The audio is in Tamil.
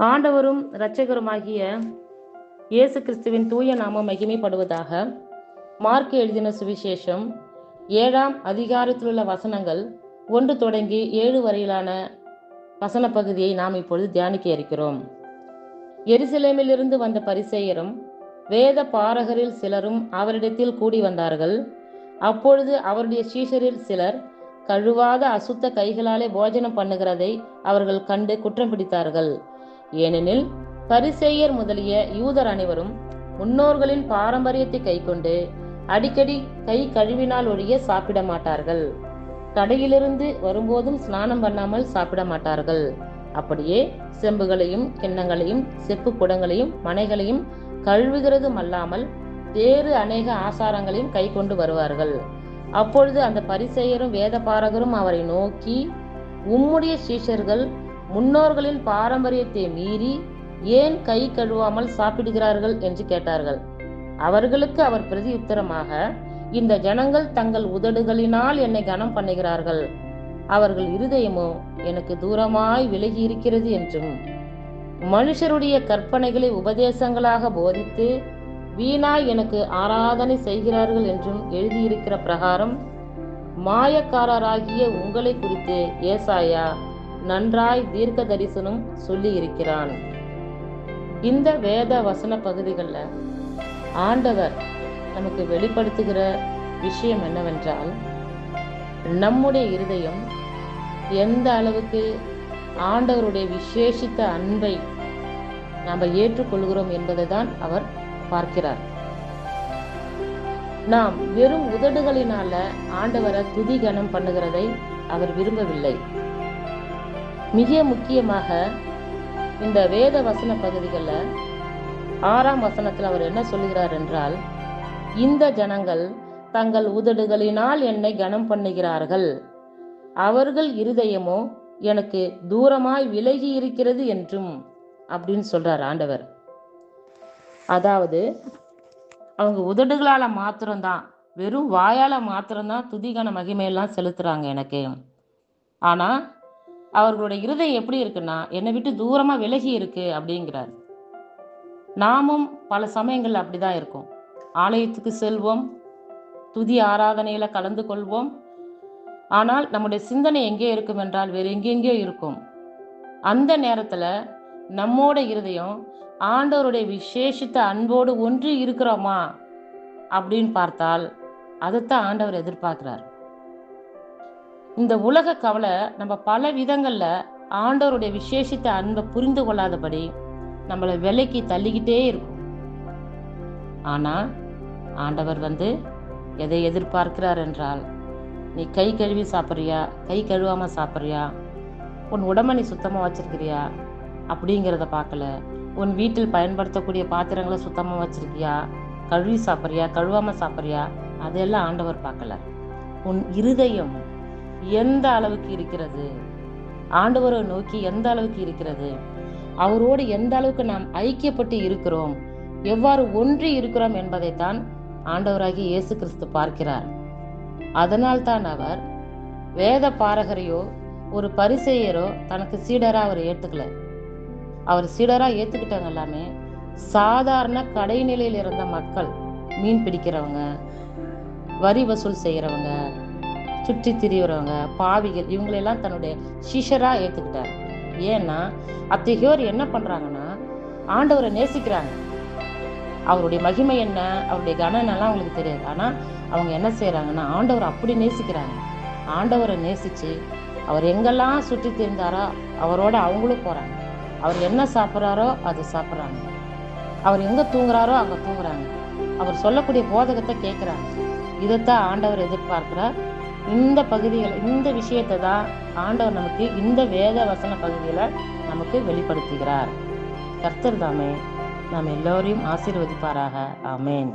ஆண்டவரும் இரட்சகருமாகிய இயேசு கிறிஸ்துவின் தூய நாமம் மகிமைப்படுவதாக. மார்க் எழுதின சுவிசேஷம் 7ஆம் அதிகாரத்திலுள்ள வசனங்கள் 1 தொடங்கி 7 வரையிலான வசன பகுதியை நாம் இப்பொழுது தியானிக்க இருக்கிறோம். எருசலேமிலிருந்து வந்த பரிசேயரும் வேத பாரகரில் சிலரும் அவரிடத்தில் கூடி வந்தார்கள். அப்பொழுது அவருடைய சீஷரில் சிலர் கழுவாத அசுத்த கைகளாலே போஜனம் பண்ணுகிறதை அவர்கள் கண்டு குற்றம் பிடித்தார்கள். ஏனெனில் பரிசேயர் முதலிய யூதர் அனைவரும் முன்னோர்களின் பாரம்பரியத்தை கைக்கொண்டு அடிக்கடி கை கழுவினால் ஒழிய சாப்பிட மாட்டார்கள். கடையிலிருந்து வரும்போதும் ஸ்நானம் பண்ணாமல் சாப்பிட மாட்டார்கள். அப்படியே செம்புகளையும் கிண்ணங்களையும் செப்பு குடங்களையும் மனைகளையும் கழுவுகிறதும் அல்லாமல் வேறு அநேக ஆசாரங்களையும் கை கொண்டு வருவார்கள். அப்பொழுது அந்த பரிசேயரும் வேத பாரகரும் அவரை நோக்கி, உம்முடைய சீஷர்கள் முன்னோர்களின் பாரம்பரியத்தை மீறி ஏன் கை கழுவாமல் சாப்பிடுகிறார்கள் என்று கேட்டார்கள். அவர்களுக்கு அவர் பிரதியுத்தரமாக, இந்த ஜனங்கள் தங்கள் உதடுகளினால் என்னை கனம் பண்ணுகிறார்கள், அவர்கள் இருதயமோ எனக்கு தூரமாய் விலகி இருக்கிறது என்றும், மனுஷருடைய கற்பனைகளை உபதேசங்களாக போதித்து வீணாய் எனக்கு ஆராதனை செய்கிறார்கள் என்றும் எழுதியிருக்கிற பிரகாரம் மாயக்காரராகிய உங்களை குறித்து ஏசாயா நன்றாய் தீர்க்க தரிசனம் சொல்லி இருக்கிறான். இந்த வேத வசன பகுதிகளில் ஆண்டவர் நமக்கு வெளிப்படுத்துகிற விஷயம் என்னவென்றால், நம்முடைய இருதயம் எந்த அளவுக்கு ஆண்டவருடைய விசேஷித்த அன்பை நாம் ஏற்றுக்கொள்கிறோம் என்பதை தான் அவர் பார்க்கிறார். நாம் வெறும் உதடுகளினால ஆண்டவரை துதி கனம் பண்ணுகிறதை அவர் விரும்பவில்லை. மிக முக்கியமாக இந்த வேத வசன பகுதிகளில் 6ஆம் வசனத்தில் அவர் என்ன சொல்லுகிறார் என்றால், இந்த ஜனங்கள் தங்கள் உதடுகளினால் என்னை கனம் பண்ணுகிறார்கள், அவர்கள் இருதயமோ எனக்கு தூரமாய் விலகி இருக்கிறது என்றும் அப்படின்னு சொல்றார் ஆண்டவர். அதாவது அவங்க உதடுகளால மாத்திரம்தான், வெறும் வாயால மாத்திரம்தான் துதிகான மகிமையெல்லாம் செலுத்துறாங்க எனக்கு. ஆனா அவர்களுடைய இருதயம் எப்படி இருக்குன்னா என்னை விட்டு தூரமா விலகி இருக்கு அப்படிங்கிறார். நாமும் பல சமயங்கள்ல அப்படிதான் இருக்கும். ஆலயத்துக்கு செல்வோம், துதி ஆராதனையில கலந்து கொள்வோம். ஆனால் நம்முடைய சிந்தனை எங்கே இருக்கும் என்றால் வேறு எங்கெங்கேயோ இருக்கும். அந்த நேரத்துல நம்மோட இருதயம் ஆண்டவருடைய விசேஷித்த அன்போடு ஒன்று இருக்கிறோமா அப்படின்னு பார்த்தால் அதைத்தான் ஆண்டவர் எதிர்பார்க்கிறார். இந்த உலக கவலை நம்ம பல விதங்கள்ல ஆண்டவருடைய விசேஷித்த அன்பை புரிந்து கொள்ளாதபடி நம்மளை விலைக்கு தள்ளிக்கிட்டே இருக்கும். ஆனா ஆண்டவர் எதை எதிர்பார்க்கிறார் என்றால், நீ கை கழுவி சாப்பிட்றியா, கை கழுவாம சாப்பிட்றியா, உன் உடம்ப நீ சுத்தமா வச்சிருக்கிறியா அப்படிங்கிறத பார்க்கல. உன் வீட்டில் பயன்படுத்தக்கூடிய பாத்திரங்களை சுத்தமா வச்சிருக்கியா, கழுவி சாப்பிட்றியா, கழுவாம சாப்பிட்றியா, அதெல்லாம் ஆண்டவர் பார்க்கல. உன் இருதயம் எந்த அளவுக்கு இருக்கிறது, ஆண்டவரை நோக்கி எந்த அளவுக்கு இருக்கிறது, அவரோடு எந்த அளவுக்கு நாம் ஐக்கியப்பட்டு இருக்கிறோம், எவ்வாறு ஒன்றி இருக்கிறோம் என்பதைத்தான் ஆண்டவராகிய இயேசு கிறிஸ்து பார்க்கிறார். அதனால்தான் அவர் வேத பாரகரையோ ஒரு பரிசேயரோ தனக்கு சீடரா அவர் ஏத்துக்கல. அவர் சீடரா ஏத்துக்கிட்டவங்க எல்லாமே சாதாரண கடைநிலையில் இருந்த மக்கள், மீன் பிடிக்கிறவங்க, வரி வசூல் செய்யறவங்க, சுற்றி திரிகிறவங்க, பாவிகள், இவங்களெல்லாம் தன்னுடைய சீஷரா ஏத்துக்கிட்டார். ஏன்னா அத்தகையோர் என்ன பண்றாங்கன்னா ஆண்டவரை நேசிக்கிறாங்க. அவருடைய மகிமை என்ன, அவருடைய கனம் எல்லாம் அவங்களுக்கு தெரியாது. ஆனா அவங்க என்ன செய்யறாங்கன்னா ஆண்டவரை அப்படி நேசிக்கிறாங்க. ஆண்டவரை நேசிச்சு அவர் எங்கெல்லாம் சுற்றி திரிந்தாரோ அவரோட அவங்களும் போறாங்க. அவர் என்ன சாப்பிட்றாரோ அது சாப்பிட்றாங்க. அவர் எங்க தூங்குறாரோ அங்க தூங்குறாங்க. அவர் சொல்லக்கூடிய போதகத்தை கேட்கிறாங்க. இதைத்தான் ஆண்டவர் எதிர்பார்க்கிறார். இந்த பகுதிகள், இந்த விஷயத்தை தான் ஆண்டவர் நமக்கு இந்த வேத வசன பகுதியில நமக்கு வெளிப்படுத்துகிறார். கர்த்தர் தாமே நாம் எல்லோரையும் ஆசீர்வதிப்பாராக. ஆமேன்.